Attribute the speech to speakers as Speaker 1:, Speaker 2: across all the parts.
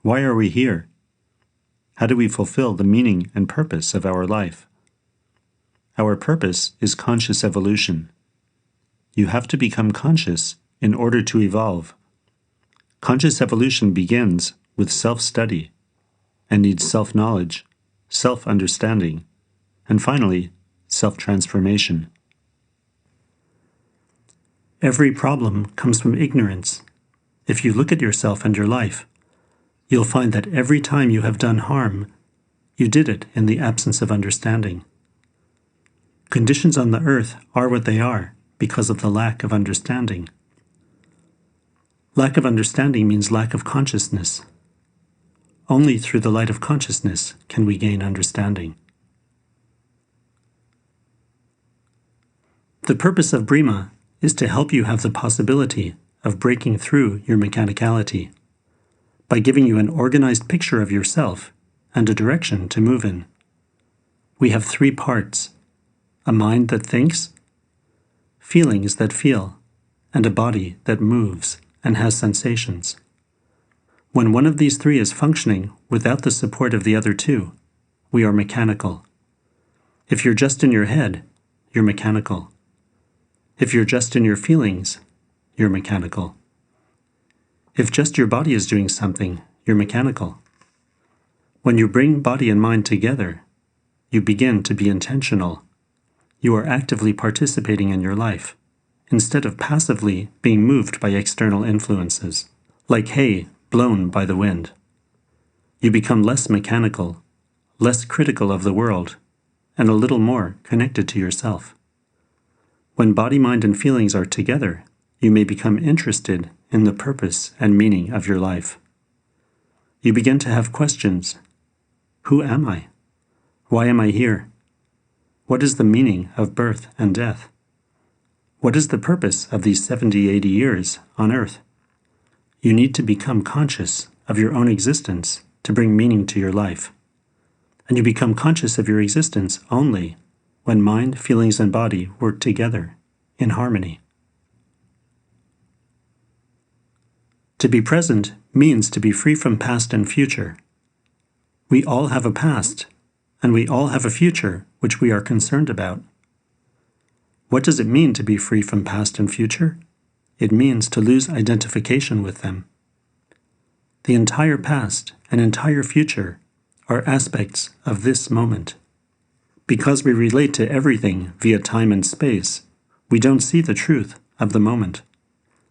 Speaker 1: Why are we here? How do we fulfill the meaning and purpose of our life? Our purpose is conscious evolution. You have to become conscious in order to evolve. Conscious evolution begins with self-study and needs self-knowledge, self-understanding, and finally, self-transformation. Every problem comes from ignorance. If you look at yourself and your life, you'll find that every time you have done harm, you did it in the absence of understanding. Conditions on the earth are what they are because of the lack of understanding. Lack of understanding means lack of consciousness. Only through the light of consciousness can we gain understanding. The purpose of Breema is to help you have the possibility of breaking through your mechanicality by giving you an organized picture of yourself and a direction to move in. We have 3 parts: a mind that thinks, feelings that feel, and a body that moves and has sensations. When one of these 3 is functioning without the support of the other 2, we are mechanical. If you're just in your head, you're mechanical. If you're just in your feelings, you're mechanical. If just your body is doing something, you're mechanical. When you bring body and mind together, you begin to be intentional. You are actively participating in your life, instead of passively being moved by external influences, like hay blown by the wind. You become less mechanical, less critical of the world, and a little more connected to yourself. When body, mind, and feelings are together, you may become interested in the purpose and meaning of your life. You begin to have questions. Who am I? Why am I here? What is the meaning of birth and death? What is the purpose of these 70, 80 years on earth? You need to become conscious of your own existence to bring meaning to your life. And you become conscious of your existence only when mind, feelings, and body work together in harmony. To be present means to be free from past and future. We all have a past, and we all have a future which we are concerned about. What does it mean to be free from past and future? It means to lose identification with them. The entire past and entire future are aspects of this moment. Because we relate to everything via time and space, we don't see the truth of the moment.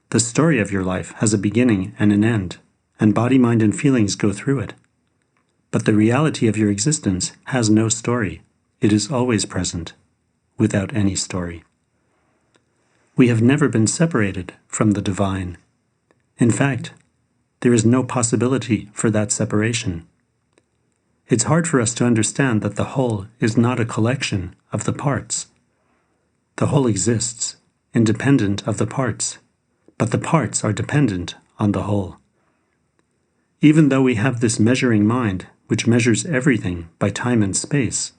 Speaker 1: The story of your life has a beginning and an end, and body, mind, and feelings go through it. But the reality of your existence has no story. It is always present, without any story. We have never been separated from the divine. In fact, there is no possibility for that separation. It's hard for us to understand that the whole is not a collection of the parts. The whole exists, independent of the parts, but the parts are dependent on the whole. Even though we have this measuring mind, which measures everything by time and space,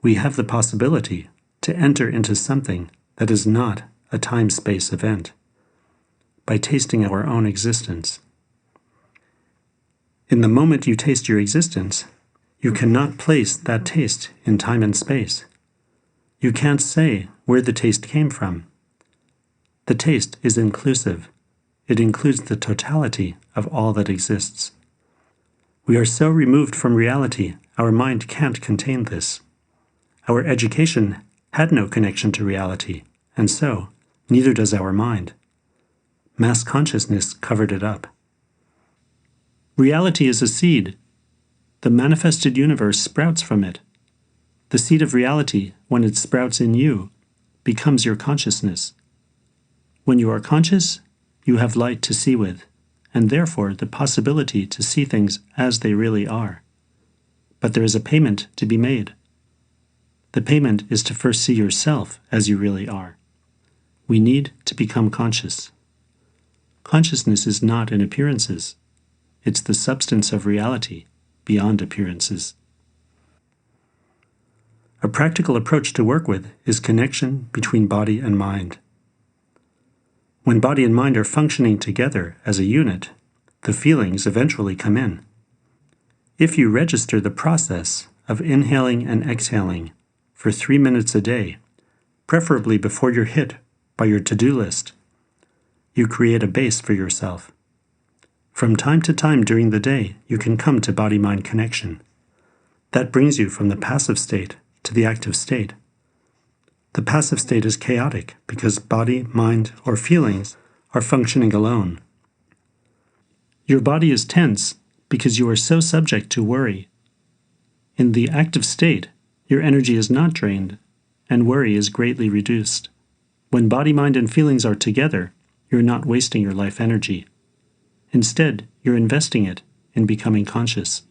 Speaker 1: we have the possibility to enter into something that is not a time-space event, by tasting our own existence. In the moment you taste your existence, you cannot place that taste in time and space. You can't say where the taste came from. The taste is inclusive. It includes the totality of all that exists. We are so removed from reality, our mind can't contain this. Our education had no connection to reality, and so, neither does our mind. Mass consciousness covered it up. Reality is a seed. The manifested universe sprouts from it. The seed of reality, when it sprouts in you, becomes your consciousness. When you are conscious, you have light to see with, and therefore the possibility to see things as they really are. But there is a payment to be made. The payment is to first see yourself as you really are. We need to become conscious. Consciousness is not in appearances. It's the substance of reality, beyond appearances. A practical approach to work with is connection between body and mind. When body and mind are functioning together as a unit, the feelings eventually come in. If you register the process of inhaling and exhaling for 3 minutes a day, preferably before you're hit by your to-do list, you create a base for yourself. From time to time during the day, you can come to body-mind connection. That brings you from the passive state to the active state. The passive state is chaotic because body, mind, or feelings are functioning alone. Your body is tense because you are so subject to worry. In the active state, your energy is not drained, and worry is greatly reduced. When body, mind, and feelings are together, you're not wasting your life energy. Instead, you're investing it in becoming conscious.